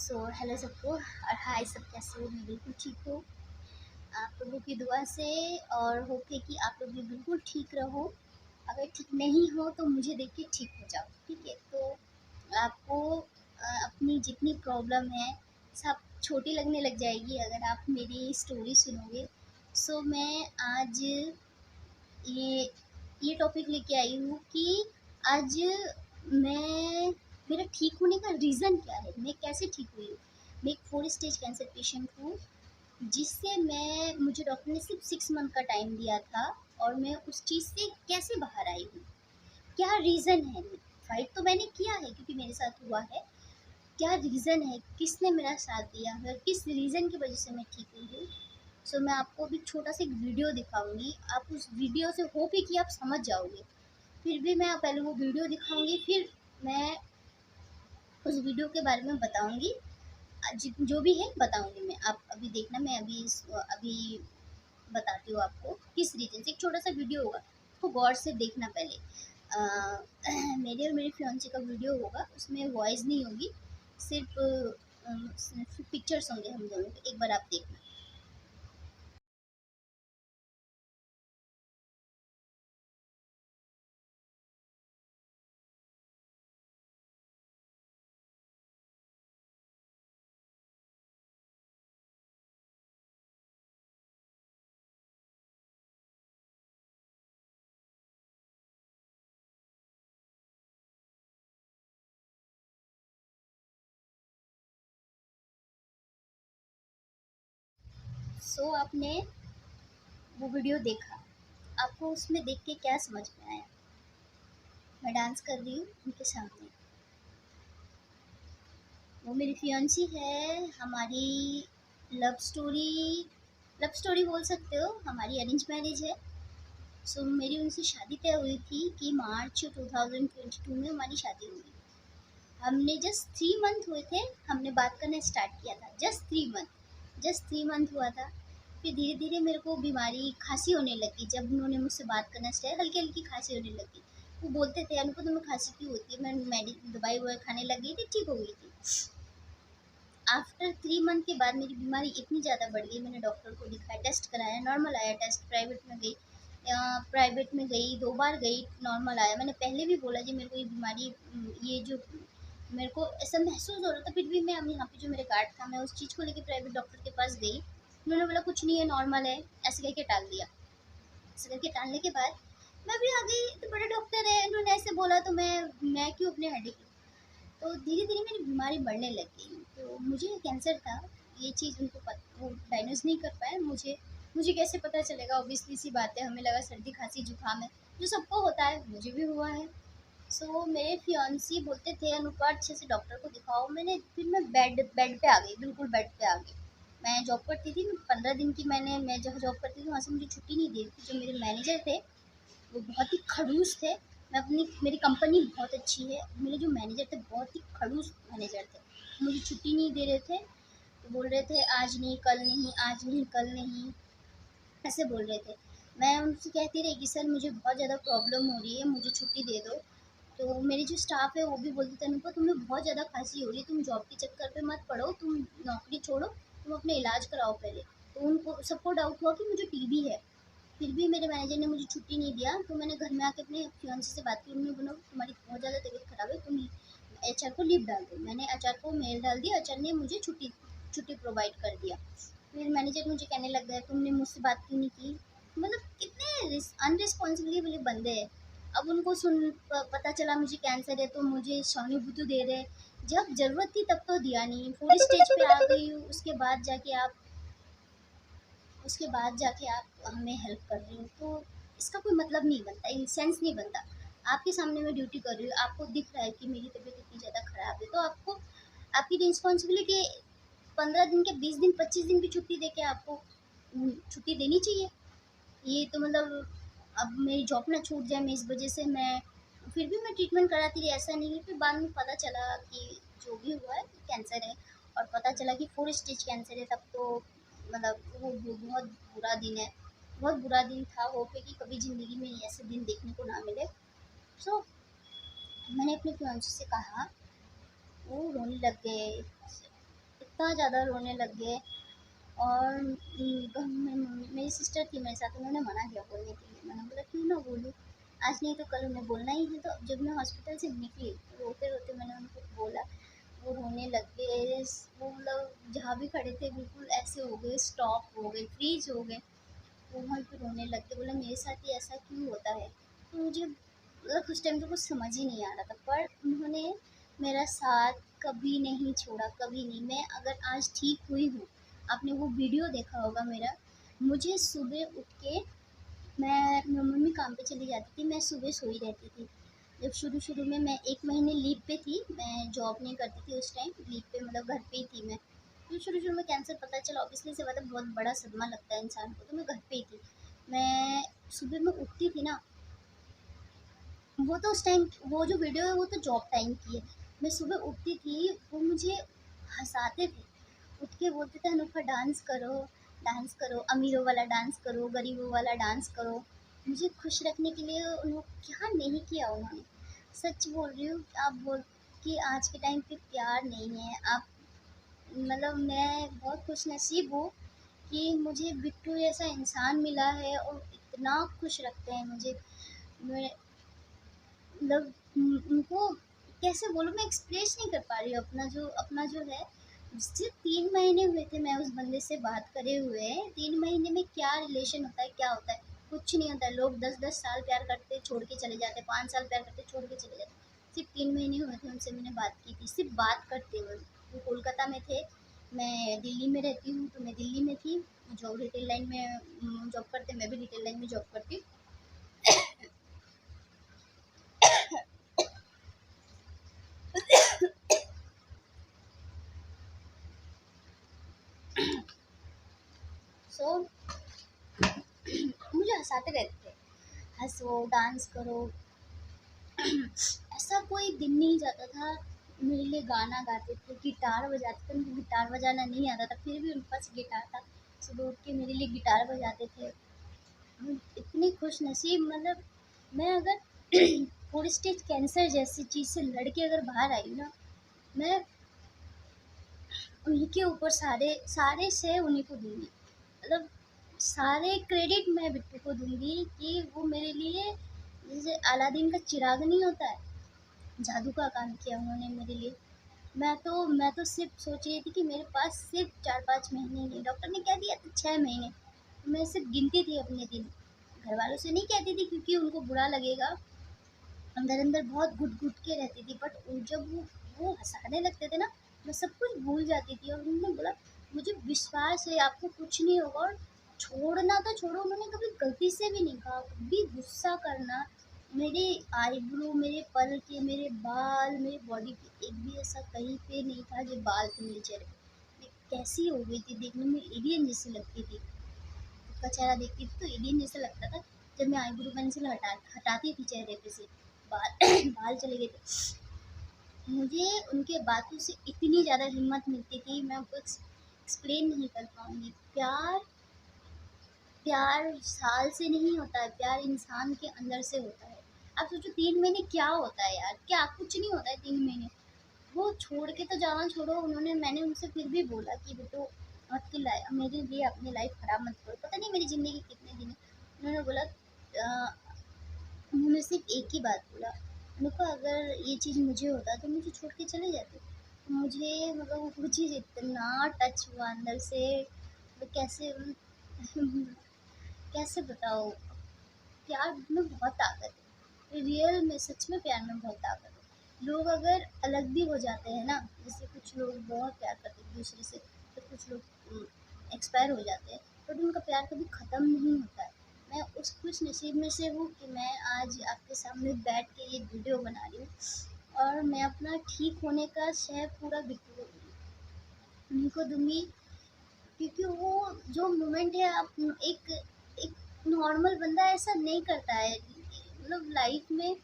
Hello सबको और हाय सब, कैसे हो? मैं बिल्कुल ठीक हूँ आप लोगों की दुआ से। और होप है कि आप लोग भी बिल्कुल ठीक रहो। अगर ठीक नहीं हो तो मुझे देख के ठीक हो जाओ, ठीक है? तो आपको अपनी जितनी प्रॉब्लम है सब छोटी लगने लग जाएगी अगर आप मेरी स्टोरी सुनोगे। मैं आज ये ये टॉपिक लेके आई हूँ कि आज मैं मेरा ठीक होने का रीज़न क्या है, मैं कैसे ठीक हुई हूँ। मैं एक 4 स्टेज कैंसर पेशेंट हूँ, जिससे मुझे डॉक्टर ने सिर्फ 6 मंथ का टाइम दिया था। और मैं उस चीज़ से कैसे बाहर आई हूँ, क्या रीज़न है। फाइट तो मैंने किया है क्योंकि मेरे साथ हुआ है। क्या रीज़न है, किसने मेरा साथ दिया है और किस रीज़न की वजह से मैं ठीक हुई हूँ। मैं आपको अभी छोटा सा एक वीडियो दिखाऊंगी। आप उस वीडियो से होप है कि आप समझ जाओगे। फिर भी मैं पहले वो वीडियो दिखाऊंगी, फिर मैं उस वीडियो के बारे में बताऊंगी। जो भी है बताऊंगी मैं, आप अभी देखना। मैं अभी बताती हूँ आपको किस रीजन से। एक छोटा सा वीडियो होगा, उसको गौर से देखना पहले। मेरे और मेरे फियांसे का वीडियो होगा, उसमें वॉइस नहीं होगी, सिर्फ पिक्चर्स होंगे हम दोनों के। एक बार आप देखना। आपने वो वीडियो देखा, आपको उसमें देख के क्या समझ में आया? मैं डांस कर रही हूँ उनके सामने। वो मेरी फियांसी है। हमारी लव स्टोरी लव स्टोरी बोल सकते हो, हमारी अरेंज मैरिज है। मेरी उनसे शादी तय हुई थी कि मार्च 2022 में हमारी शादी हुई। हमने जस्ट 3 मंथ हुए थे, हमने बात करना स्टार्ट किया था। जस्ट 3 मंथ हुआ था। फिर धीरे धीरे मेरे को बीमारी खांसी होने लगी। जब उन्होंने मुझसे बात करना स्टार्ट, हल्की हल्की खांसी होने लगी। वो बोलते थे, अनुको तुम्हें खांसी क्यों होती है? मैं दवाई ववाई खाने लग गई थी, ठीक हो गई थी। आफ्टर 3 मंथ के बाद मेरी बीमारी इतनी ज़्यादा बढ़ गई, मैंने डॉक्टर को दिखाया, टेस्ट कराया, नॉर्मल आया टेस्ट। प्राइवेट में गई 2 बार गई, नॉर्मल आया। मैंने पहले भी बोला जी मेरे को ये बीमारी, ये जो मेरे को ऐसा महसूस हो रहा था, फिर भी मैं अब यहाँ पे जो मेरे कार्ड था, मैं उस चीज़ को लेकर प्राइवेट डॉक्टर के पास गई। उन्होंने बोला कुछ नहीं है, नॉर्मल है, ऐसे करके टाल दिया। ऐसे करके टालने के बाद मैं भी आ गई। तो बड़े डॉक्टर है, उन्होंने ऐसे बोला तो मैं क्यों अपने हेडेक। तो धीरे धीरे मेरी बीमारी बढ़ने लग गई। तो मुझे कैंसर था, ये चीज़ वो डायग्नोज नहीं कर पाए। मुझे कैसे पता चलेगा? ऑब्वियसली सी बात है, हमें लगा सर्दी खांसी जुकाम है, जो सबको होता है, मुझे भी हुआ है। मेरे फियांसी बोलते थे अनुपा अच्छे से डॉक्टर को दिखाओ। फिर मैं बेड पे आ गई, बिल्कुल बेड पे आ गई। मैं जॉब करती थी 15 दिन की। मैं जहाँ जॉब करती थी वहाँ से मुझे छुट्टी नहीं दी थी। जो मेरे मैनेजर थे वो बहुत ही खड़ूस थे। मेरी कंपनी बहुत अच्छी है, मेरे जो मैनेजर थे बहुत ही खड़ूस मैनेजर थे। मुझे छुट्टी नहीं दे रहे थे, तो बोल रहे थे आज नहीं कल नहीं, आज नहीं कल नहीं, ऐसे बोल रहे थे। मैं उनसे कहती रही कि सर मुझे बहुत ज़्यादा प्रॉब्लम हो रही है, मुझे छुट्टी दे दो। तो मेरी जो स्टाफ है वो भी बोलती थी अनुपा तुम्हें बहुत ज़्यादा खांसी हो रही है, तुम जॉब के चक्कर पे मत पड़ो, तुम नौकरी छोड़ो, तुम अपने इलाज कराओ पहले। तो उनको सबको डाउट हुआ कि मुझे टीबी है। फिर भी मेरे मैनेजर ने मुझे छुट्टी नहीं दिया। तो मैंने घर में आके अपने फियांसे से बात की। उन्होंने बोला तुम्हारी बहुत ज़्यादा तबीयत खराब है, तुम एचआर को लीव डाल दो। मैंने एचआर को मेल डाल दिया, एचआर ने मुझे छुट्टी छुट्टी प्रोवाइड कर दिया। फिर मैनेजर मुझे कहने लग गया तुमने मुझसे बात क्यों नहीं की। मतलब कितने अनरिस्पॉन्सिबली बंदे हैं। अब उनको पता चला मुझे कैंसर है तो मुझे सहानुभूति दे रहे। जब ज़रूरत थी तब तो दिया नहीं। पूरी स्टेज पे आ गई हूँ, उसके बाद जाके आप हमें हेल्प कर रही हो। तो इसका कोई मतलब नहीं बनता, इन सेंस नहीं बनता। आपके सामने मैं ड्यूटी कर रही हूँ, आपको दिख रहा है कि मेरी तबीयत इतनी ज़्यादा ख़राब है, तो आपको आपकी रिस्पॉन्सिबिलिटी 15 दिन के 20 दिन 25 दिन की छुट्टी दे के आपको छुट्टी देनी चाहिए। ये तो मतलब अब मेरी जॉब ना छूट जाए मैं इस वजह से मैं फिर भी मैं ट्रीटमेंट कराती रही, ऐसा नहीं है। फिर बाद में पता चला कि जो भी हुआ है कैंसर है। और पता चला कि 4 स्टेज कैंसर है। तब तो मतलब वो बहुत बुरा दिन है, बहुत बुरा दिन था। होप है कि कभी ज़िंदगी में ऐसे दिन देखने को ना मिले। सो मैंने अपने फियांसे से कहा, वो रोने लग गए। इतना ज़्यादा रोने लग गए। और घर में मेरी सिस्टर थी मेरे साथ, उन्होंने मना किया बोलने के लिए। मैंने बोला क्यों ना बोलूँ, आज नहीं तो कल उन्हें बोलना ही है। तो जब मैं हॉस्पिटल से निकली तो रोते रोते मैंने उनको बोला, वो रोने लग गए। वो मतलब जहाँ भी खड़े थे बिल्कुल ऐसे हो गए, स्टॉप हो गए, फ्रीज हो गए। वो वहीं पे रोने लग गए, बोला मेरे साथ ही ऐसा क्यों होता है। तो मुझे मतलब उस टाइम तो कुछ समझ ही नहीं आ रहा था, पर उन्होंने मेरा साथ कभी नहीं छोड़ा, कभी नहीं। मैं अगर आज ठीक हुई हूँ, आपने वो वीडियो देखा होगा मेरा, मुझे सुबह उठ के मैं मम्मी काम पे चली जाती थी, मैं सुबह सोई रहती थी। जब शुरू-शुरू में मैं 1 महीने लीव पे थी, मैं जॉब नहीं करती थी उस टाइम, लीव पे मतलब घर पे ही थी मैं। तो शुरू-शुरू में कैंसर पता चला, ऑब्वियसली सी बात है, बहुत बड़ा सदमा लगता है इंसान को, तो मैं घर पे ही थी। मैं सुबह में उठती थी ना, वो तो उस टाइम वो जो वीडियो है वो तो जॉब टाइम की है। मैं सुबह उठती थी, वो मुझे हँसाते थे। उठ के बोलते थे अनोखा डांस करो, अमीरों वाला डांस करो, गरीबों वाला डांस करो। मुझे खुश रखने के लिए उन्होंने क्या नहीं किया उन्होंने। सच बोल रही हूँ, आप बोल कि आज के टाइम पे प्यार नहीं है। आप मतलब मैं बहुत खुशनसीब हूँ कि मुझे बिट्टू जैसा इंसान मिला है और इतना खुश रखते हैं मुझे। मैं मतलब उनको कैसे बोलूँ, मैं एक्सप्रेस नहीं कर पा रही हूँ अपना जो है। सिर्फ 3 महीने हुए थे मैं उस बंदे से बात करे हुए। 3 महीने में क्या रिलेशन होता है, क्या होता है, कुछ नहीं होता है। लोग 10-10 साल प्यार करते छोड़ के चले जाते, 5 साल प्यार करते छोड़ के चले जाते। सिर्फ 3 महीने हुए थे उनसे मैंने बात की थी, सिर्फ बात करते हुए। वो कोलकाता में थे, मैं दिल्ली में रहती हूँ, तो मैं दिल्ली में थी। जो रिटेल लाइन में जॉब करते, मैं भी रिटेल लाइन में जॉब करती। सो मुझे हंसाते रहते थे, हँसो, डांस करो। ऐसा कोई दिन नहीं जाता था, मेरे लिए गाना गाते थे, गिटार बजाते थे। मुझे गिटार बजाना नहीं आता था, फिर भी उनके पास गिटार था। सुबह उठ के मेरे लिए गिटार बजाते थे। इतनी खुशनसीब, मतलब मैं अगर फूड स्टेज कैंसर जैसी चीज़ से लड़ के अगर बाहर आई ना, मैं उन्हीं के ऊपर सारे सारे से उन्हीं को दूंगी। मतलब सारे क्रेडिट मैं बिट्टू को दूंगी कि वो मेरे लिए जैसे अलादीन का चिराग नहीं होता है, जादू का काम किया उन्होंने मेरे लिए। मैं तो सिर्फ सोच रही थी कि मेरे पास सिर्फ 4-5 महीने ही, डॉक्टर ने क्या दिया था 6 महीने। तो मैं सिर्फ गिनती थी अपने दिन, घर वालों से नहीं कहती थी क्योंकि उनको बुरा लगेगा। अंदर अंदर बहुत घुट घुट के रहती थी, बट जब वो हंसाने लगते थे ना, मैं सब कुछ भूल जाती थी। और उन्होंने बोला मुझे विश्वास है आपको कुछ नहीं होगा। और छोड़ना तो छोड़ो, उन्होंने कभी गलती से भी नहीं कहा, कभी गुस्सा करना। मेरे आईब्रो, मेरे पल के, मेरे बाल, मेरी बॉडी पे एक भी ऐसा कहीं पे नहीं था जो बाल थे मेरे चेहरे पे। मैं कैसी हो गई थी, देखने में एलियन जैसी लगती थी। उसका चेहरा देखती थी तो एलियन जैसा लगता था। जब मैं आईब्रो पेंसिल हटाती थी चेहरे पे से, बाल बाल चले गए थे। मुझे उनके बातों से इतनी ज़्यादा हिम्मत मिलती थी, मैं आपको एक्सप्लेन नहीं कर पाऊँगी। प्यार प्यार साल से नहीं होता है, प्यार इंसान के अंदर से होता है। आप सोचो 3 महीने क्या होता है यार, क्या कुछ नहीं होता है 3 महीने। वो छोड़ के तो जाना छोड़ो, मैंने उनसे फिर भी बोला कि बेटो आपकी लाइफ मेरे लिए अपनी लाइफ खराब मत करो, पता नहीं मेरी ज़िंदगी कितने दिन है। उन्होंने बोला उन्होंने सिर्फ एक ही बात बोला, देखो अगर ये चीज़ मुझे होता तो मुझे छोड़ के चले जाते। मुझे मतलब वो चीज़ इतना टच हुआ अंदर से, तो कैसे कैसे बताओ। प्यार में बहुत ताकत है, रियल में सच में प्यार में बहुत ताकत है। लोग अगर अलग भी हो जाते हैं ना, जैसे कुछ लोग बहुत प्यार करते हैं एक दूसरे से, तो कुछ लोग एक्सपायर हो जाते हैं, बट उनका प्यार कभी ख़त्म नहीं होता है। मैं उस खुश नसीब में से हूँ कि मैं आज आपके सामने बैठ के ये वीडियो बना रही हूँ। और मैं अपना ठीक होने का श्रेय पूरा बिट्टू को दूँगी, उन्हीं को दूँगी। क्योंकि वो जो मोमेंट है, आप एक एक नॉर्मल बंदा ऐसा नहीं करता है। मतलब लाइफ में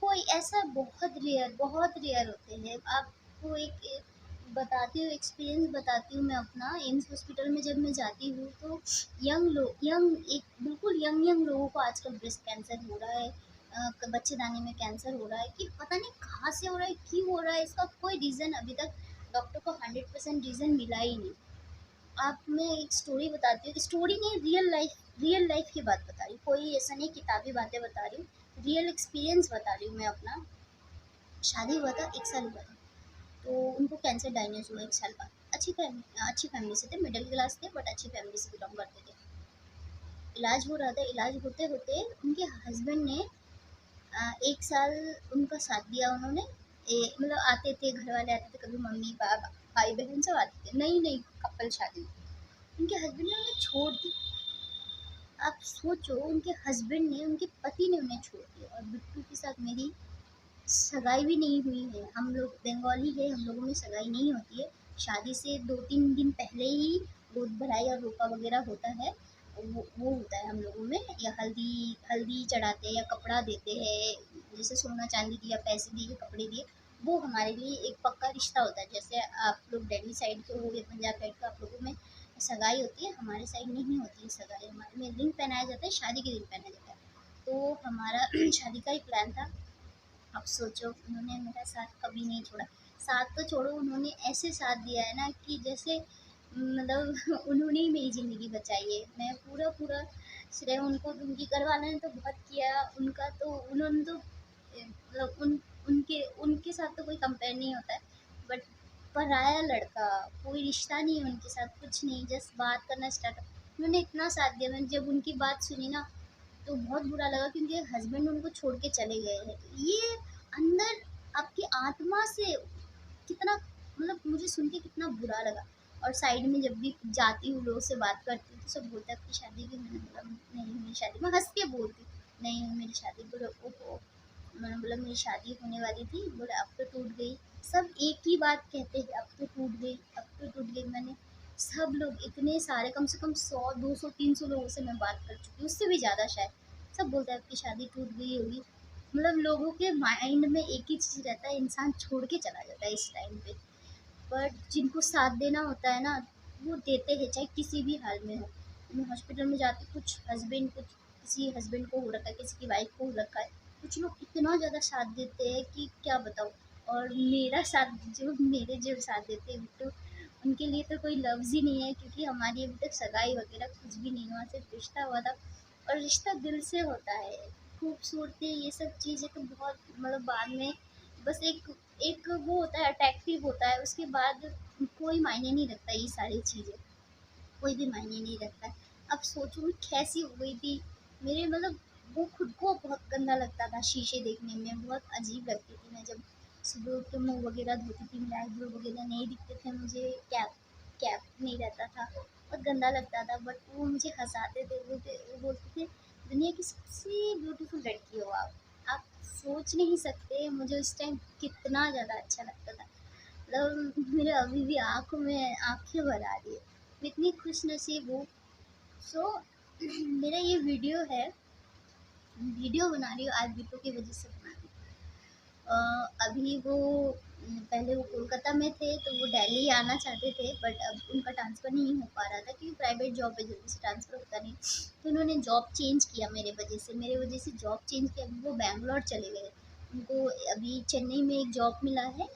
कोई ऐसा बहुत रेयर होते हैं। आपको एक बताती हूँ, एक्सपीरियंस बताती हूँ मैं अपना। एम्स हॉस्पिटल में जब मैं जाती हूँ तो यंग एक बिल्कुल यंग यंग लोगों को आजकल ब्रेस्ट कैंसर हो रहा है, बच्चेदानी में कैंसर हो रहा है, कि पता नहीं कहाँ से हो रहा है, क्यों हो रहा है, इसका कोई रीज़न अभी तक डॉक्टर को 100% रीज़न मिला ही नहीं। आप मैं एक स्टोरी बताती हूँ, स्टोरी नहीं, रियल लाइफ की बात बता रही हूँ, कोई ऐसा नहीं किताबी बातें बता रही हूँ, रियल एक्सपीरियंस बता रही हूँ मैं अपना। शादी हुआ था, 1 साल हुआ था, तो उनको कैंसर डायग्नोज हुआ 1 साल बाद। अच्छी फैमिली से थे, मिडिल क्लास थे बट अच्छी फैमिली से बिलॉन्ग करते थे। इलाज हो रहा था, इलाज होते होते उनके हस्बैंड ने 1 साल उनका साथ दिया उन्होंने। मतलब आते थे, घर वाले आते थे, कभी मम्मी पापा भाई बहन सब आते थे, नई नई कपल शादी हुई। उनके हस्बैंड ने उन्हें छोड़ दी। आप सोचो, उनके हस्बैंड ने, उनके पति ने उन्हें छोड़ दिया, और बिट्टू के साथ मेरी सगाई भी नहीं हुई है। हम लोग बंगाली है, हम लोगों में सगाई नहीं होती है। शादी से 2-3 दिन पहले ही गोद भराई और रोका वगैरह होता है। वो होता है हम लोगों में, या हल्दी हल्दी चढ़ाते हैं या कपड़ा देते हैं, जैसे सोना चांदी दिया, पैसे दिए, कपड़े दिए। वो हमारे लिए एक पक्का रिश्ता होता है। जैसे आप लोग दिल्ली साइड के हो या पंजाब साइड का, आप लोगों में सगाई होती है, हमारे साइड नहीं होती है सगाई। हमारे में रिंग पहनाया जाता है, शादी के दिन पहनाया जाता है। तो हमारा शादी का ही प्लान था। अब सोचो, उन्होंने मेरा साथ कभी नहीं छोड़ा। साथ तो छोड़ो, उन्होंने ऐसे साथ दिया है ना कि जैसे मतलब उन्होंने ही मेरी ज़िंदगी बचाई है। मैं पूरा पूरा श्रेय उनको दूँगी। घरवालों ने तो बहुत किया, उनका तो उन्होंने तो मतलब उनके साथ तो कोई कंपेयर नहीं होता है। बट पराया लड़का, कोई रिश्ता नहीं है उनके साथ, कुछ नहीं, जस्ट बात करना स्टार्ट। उन्होंने इतना साथ दिया, मैंने जब उनकी बात सुनी ना, तो बहुत बुरा लगा कि उनके हस्बैंड उनको छोड़ के चले गए हैं। ये अंदर आपकी आत्मा से कितना, मतलब मुझे सुन के कितना बुरा लगा। और साइड में जब भी जाती हूँ, लोगों से बात करती हूँ, तो सब बोलते हैं आपकी शादी की। मैंने बोला नहीं, मेरी शादी, मैं हंस के बोलती नहीं हुई मेरी शादी। बोले ओहो। मैंने बोला मेरी शादी होने वाली थी। बोले अब तो टूट गई। सब एक ही बात कहते हैं, अब तो टूट गई, अब तो टूट गई। मैंने सब लोग इतने सारे, कम से कम 100 200 300 लोगों से मैं बात कर चुकी हूँ, उससे भी ज़्यादा शायद। सब बोलते हैं आपकी शादी टूट गई होगी। मतलब लोगों के माइंड में एक ही चीज़ रहता है, इंसान छोड़ के चला जाता है इस टाइम पे। बट जिनको साथ देना होता है ना, वो देते हैं चाहे किसी भी हाल में हो। मैं हॉस्पिटल में जाती, कुछ किसी हस्बैंड को हो रखा है, किसी की वाइफ को हो रखा है, कुछ लोग इतना ज़्यादा साथ देते हैं कि क्या बताऊँ। और मेरा साथ, जो साथ देते हैं तो उनके लिए तो कोई लफ्ज़ ही नहीं है, क्योंकि हमारी अभी तक सगाई वगैरह कुछ भी नहीं हुआ, सिर्फ रिश्ता हुआ था। और रिश्ता दिल से होता है। खूबसूरती ये सब चीज़ें तो बहुत, मतलब बाद में, बस एक एक वो होता है, अट्रैक्टिव होता है, उसके बाद कोई मायने नहीं रखता ये सारी चीज़ें, कोई भी मायने नहीं रखता है। अब सोचो मैं कैसी हो गई थी। मेरे मतलब वो खुद को बहुत गंदा लगता था, शीशे देखने में बहुत अजीब लगती थी। मैं जब सुबह उठ के मुँह वगैरह धोती थी, मेरे आईब्रो वगैरह नहीं दिखते थे मुझे, कैप कैप नहीं रहता था, बहुत गंदा लगता था। बट वो मुझे हँसाते थे, वो बोलते थे दुनिया की सबसे ब्यूटीफुल लड़की हो आप सोच नहीं सकते मुझे उस टाइम कितना ज़्यादा अच्छा लगता था। मतलब मेरे अभी भी आँखों में आँखें भर आ रही है, मैं इतनी खुश नसीब हूँ। सो मेरा ये वीडियो बना रही हूँ आज बिट्टू की वजह से बना रही हूँ। अभी वो पहले वो कोलकाता में थे, तो वो दिल्ली आना चाहते थे, बट अब उनका ट्रांसफ़र नहीं हो पा रहा था, क्योंकि प्राइवेट जॉब है, जल्दी से ट्रांसफ़र होता नहीं। तो उन्होंने जॉब चेंज किया मेरे वजह से जॉब चेंज किया। अभी वो बैंगलोर चले गए। उनको अभी चेन्नई में एक जॉब मिला है,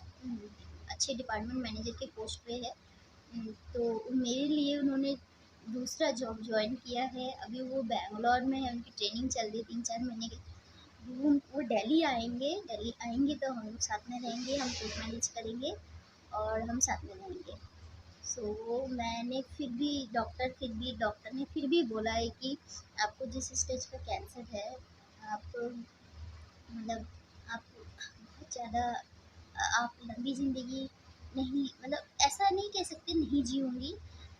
अच्छे डिपार्टमेंट मैनेजर के पोस्ट पे है। तो मेरे लिए उन्होंने दूसरा जॉब ज्वाइन किया है। अभी वो बैंगलोर में है, उनकी ट्रेनिंग चल रही है 3-4 महीने की। वो दिल्ली आएंगे तो हम लोग साथ में रहेंगे, हम खुद मैनेज करेंगे और हम साथ में रहेंगे। सो मैंने डॉक्टर ने फिर भी बोला है कि आपको जिस स्टेज का कैंसर है, आप मतलब आप बहुत ज़्यादा, आप लंबी ज़िंदगी नहीं, मतलब ऐसा नहीं कह सकते नहीं जी होंगी,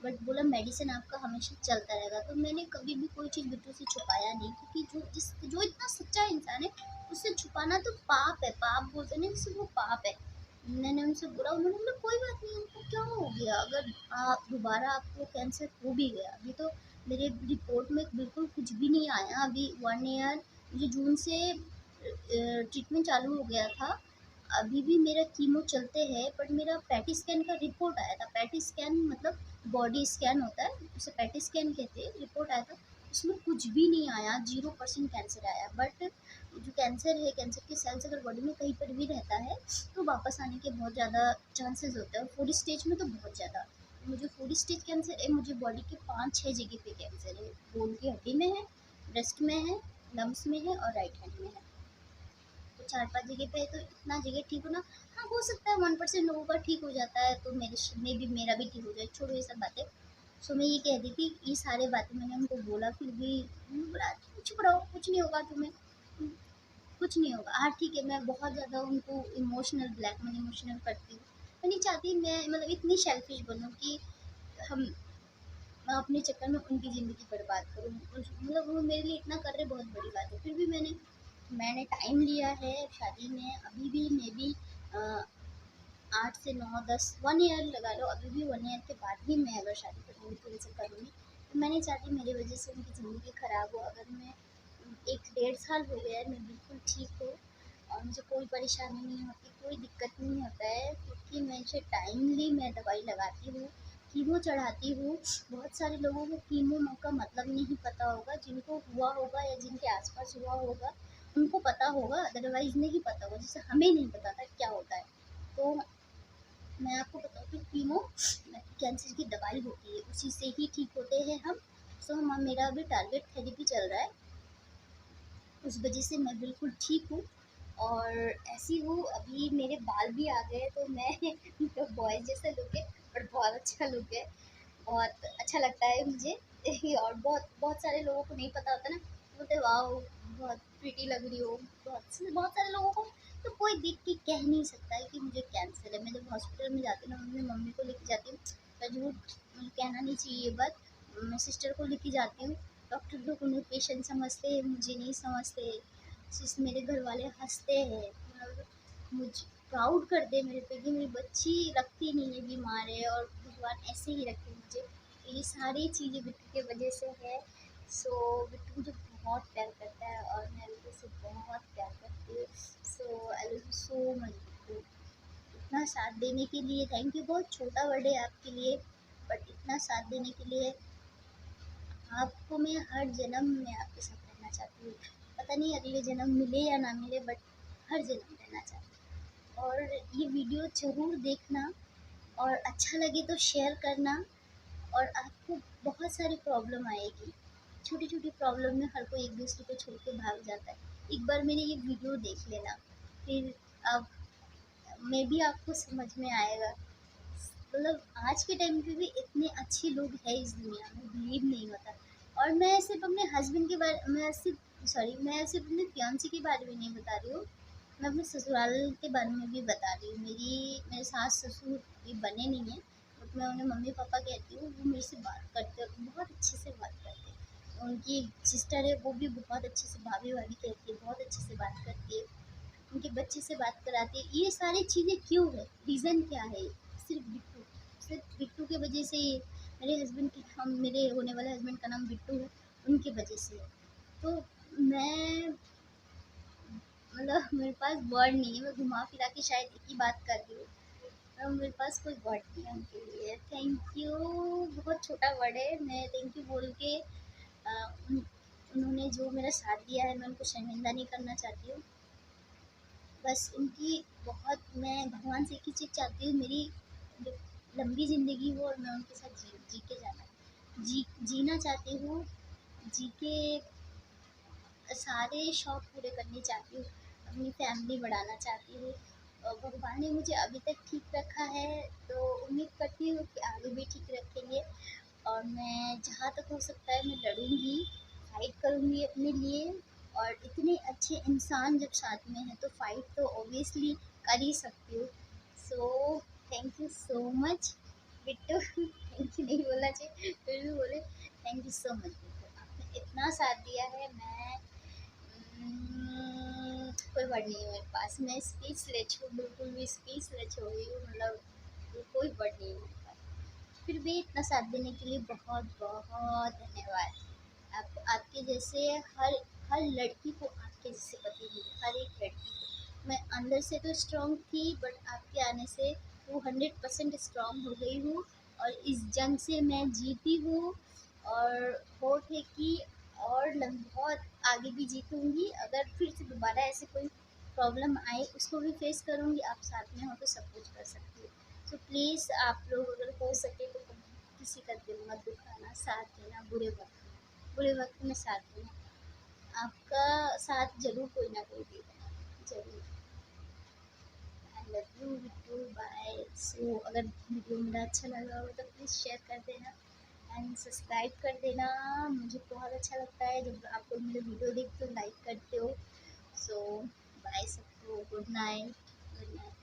बट बोला मेडिसिन आपका हमेशा चलता रहेगा। तो मैंने कभी भी कोई चीज़ बिट्टू से छुपाया नहीं, क्योंकि जो इतना सच्चा इंसान है, उससे छुपाना तो पाप है। पाप बोलते हैं ना, जैसे वो पाप है। मैंने उनसे बोला, उन्होंने बोला कोई बात नहीं, उनको क्या हो गया, अगर आप दोबारा आपको कैंसर हो भी गया, अभी तो मेरे रिपोर्ट में बिल्कुल कुछ भी नहीं आया। अभी 1 ईयर, मुझे जून से ट्रीटमेंट चालू हो गया था। अभी भी मेरा कीमो चलते हैं, बट मेरा पैटी स्कैन का रिपोर्ट आया था। पैटी स्कैन मतलब बॉडी स्कैन होता है, उसे पैटी स्कैन कहते हैं। रिपोर्ट आया था, उसमें कुछ भी नहीं आया, 0% कैंसर आया। बट जो कैंसर है, कैंसर के सेल्स अगर बॉडी में कहीं पर भी रहता है तो वापस आने के बहुत ज़्यादा चांसेस होते हैं, और फूड स्टेज में तो बहुत ज़्यादा। मुझे फूड स्टेज कैंसर है, मुझे बॉडी के 5-6 जगह पे कैंसर है। बोन की हड्डी में है, ब्रेस्ट में है, लंग्स में है और राइट हैंड में है। तो 4-5 जगह पे है, तो इतना जगह ठीक होना, हाँ हो सकता है 1% लोगों का ठीक हो जाता है, तो मेरा भी ठीक हो जाए, छोड़ो ये सब बातें। सो मैं ये कह रही थी, ये सारी बातें मैंने उनको बोला, फिर भी उन्होंने बोला चुप रहो, कुछ नहीं होगा तुम्हें, कुछ नहीं होगा। हाँ ठीक है, मैं बहुत ज़्यादा उनको इमोशनल करती हूँ। मैं नहीं चाहती मैं मतलब इतनी सेल्फिश बनूँ कि हम मैं अपने चक्कर में उनकी ज़िंदगी बर्बाद करूँ। मतलब वो मेरे लिए इतना कर रहे, बहुत बड़ी बात है। फिर भी मैंने टाइम लिया है शादी में, अभी भी मे बी 8 से 9 10 1 ईयर लगा लो, अभी भी 1 ईयर के बाद ही मैं अगर शादी करूँगी तो उनसे करूँगी। तो मैं नहीं चाहती मेरी वजह से उनकी ज़िंदगी ख़राब हो। अगर मैं 1 डेढ़ साल हो गया है, मैं बिल्कुल ठीक हूँ और मुझे कोई परेशानी नहीं होती, कोई दिक्कत नहीं होता है, क्योंकि मुझे टाइमली मैं दवाई लगाती हूँ, कीमो चढ़ाती हूँ। बहुत सारे लोगों को कीमो का मतलब नहीं पता होगा, जिनको हुआ होगा या जिनके आसपास हुआ होगा उनको पता होगा, अदरवाइज़ नहीं पता होगा, जैसे हमें नहीं पता था क्या होता है। तो मैं आपको बताऊँ कि कीमो कैंसर की दवाई होती है, उसी से ही ठीक होते हैं हम। सो हम मेरा अभी टारगेट थेरेपी चल रहा है, उस वजह से मैं बिल्कुल ठीक हूँ और ऐसी हूँ। अभी मेरे बाल भी आ गए, तो मैं तो बॉयज़ जैसा लुक है और बहुत अच्छा लुक है, बहुत अच्छा लगता है मुझे। और बहुत बहुत सारे लोगों को नहीं पता होता ना, बोलते वाह बहुत प्रिटी लग रही हो। बहुत सारे लोगों को तो कोई देख के कह नहीं सकता है कि मुझे कैंसर है। मैं जब हॉस्पिटल में जाती हूँ ना, अपनी मम्मी को लेके जाती हूँ, तो झूठ कहना नहीं चाहिए ये बात, मैं सिस्टर को लेके जाती हूँ। डॉक्टर लोग उन्हें पेशेंट समझते हैं, मुझे नहीं समझते। सिर्फ मेरे घर वाले हंसते हैं, मतलब मुझ प्राउड करते हैं मेरे पे कि मेरी बच्ची लगती नहीं है बीमार है, और भगवान ऐसे ही रखे मुझे। तो ये सारी चीज़ें बिट्टू की वजह से है। सो बिट्टू मुझे बहुत प्यार करता है और मैं बिट्टू से बहुत प्यार करती हूँ। So I love you so much Bittu. इतना साथ देने के लिए थैंक यू। बहुत छोटा वर्ड है आपके लिए, बट इतना साथ देने के लिए आपको मैं हर जन्म में आपके साथ रहना चाहती हूँ। पता नहीं अगले जन्म मिले या ना मिले, बट हर जन्म रहना चाहती हूँ। और ये वीडियो ज़रूर देखना, और अच्छा लगे तो शेयर करना। और आपको बहुत सारी प्रॉब्लम आएगी, छोटी छोटी प्रॉब्लम में हर कोई एक दूसरे को छोड़ के भाग जाता है। एक बार मेरी ये वीडियो देख लेना, फिर अब मे बी आपको समझ में आएगा। मतलब आज के टाइम पे भी इतने अच्छे लोग हैं इस दुनिया में, बिलीव नहीं होता। और मैं सिर्फ अपने हस्बैंड के बारे मैं सिर्फ अपने फियांसे के बारे में नहीं बता रही हूँ, मैं अपने ससुराल के बारे में भी बता रही हूँ। मेरे सास ससुर अभी बने नहीं हैं, बट मैं उन्हें मम्मी पापा कहती हूँ। वो मेरे से बात करते हैं, बहुत अच्छे से बात करते हैं। उनकी सिस्टर है, वो भी बहुत अच्छे से भाभी भाभी कहती है, बहुत अच्छे से बात करती है। उनके बच्चे से बात कराती है। ये सारी चीज़ें क्यों है, रीज़न क्या है? सिर्फ बिट्टू की वजह से ही। मेरे होने वाले हस्बैंड का नाम बिट्टू है, उनकी वजह से है। तो मैं मतलब मेरे पास वर्ड नहीं है, मैं घुमा फिरा के शायद एक ही बात कर रही हूँ, और मेरे पास कोई वर्ड नहीं है उनके लिए। थैंक यू, बहुत छोटा वर्ड है। मैं थैंक यू बोल के उन्होंने जो मेरा साथ दिया है, मैं उनको शर्मिंदा नहीं करना चाहती हूँ। बस उनकी बहुत, मैं भगवान से एक ही चीज़ चाहती हूँ, मेरी जो लंबी ज़िंदगी हो और मैं उनके साथ जी के जीना चाहती हूँ। जी के सारे शौक पूरे करने चाहती हूँ, अपनी फैमिली बढ़ाना चाहती हूँ। और भगवान ने मुझे अभी तक ठीक रखा है, तो उम्मीद करती हूँ कि आगे भी ठीक रखेंगे। और मैं जहाँ तक हो सकता है मैं लड़ूंगी, फाइट करूंगी अपने लिए। और इतने अच्छे इंसान जब साथ में हैं तो फाइट तो ऑब्वियसली कर ही सकती हूँ। So thank you so much Bittu. Thank you नहीं बोलना चाहिए, फिर भी बोले thank you so much Bittu, आपने इतना साथ दिया है। कोई वर्ड नहीं है मेरे पास, मैं स्पीचलेस हूँ, बिल्कुल भी स्पीचलेस हो गई हूँ, मतलब कोई वर्ड नहीं है मेरे पास। फिर भी इतना साथ देने के लिए बहुत बहुत धन्यवाद। आपके जैसे हर हर लड़की को आपके जैसे पति मिले, हर एक लड़की को। मैं अंदर से तो स्ट्रांग थी, बट आपके आने से 200% स्ट्रांग हो गई हूँ, और इस जंग से मैं जीती हूँ। और होप है कि बहुत आगे भी जीतूँगी। अगर फिर से दोबारा ऐसे कोई प्रॉब्लम आए उसको भी फेस करूँगी। आप साथ में हो तो सब कुछ कर सकती हो। तो प्लीज़ आप लोग अगर हो सके तो कभी किसी का दिल मत दुखाना, साथ देना बुरे वक़्त में साथ देना। आपका साथ ज़रूर कोई ना कोई देगा, ज़रूर। I love you Bittu, bye. So अगर वीडियो मेरा अच्छा लगा हो तो प्लीज़ शेयर कर देना एंड सब्सक्राइब कर देना। मुझे बहुत अच्छा लगता है जब आप लोग मेरे वीडियो देखते हो, लाइक करते हो। सो बाय सबको, गुड नाइट, गुड नाइट।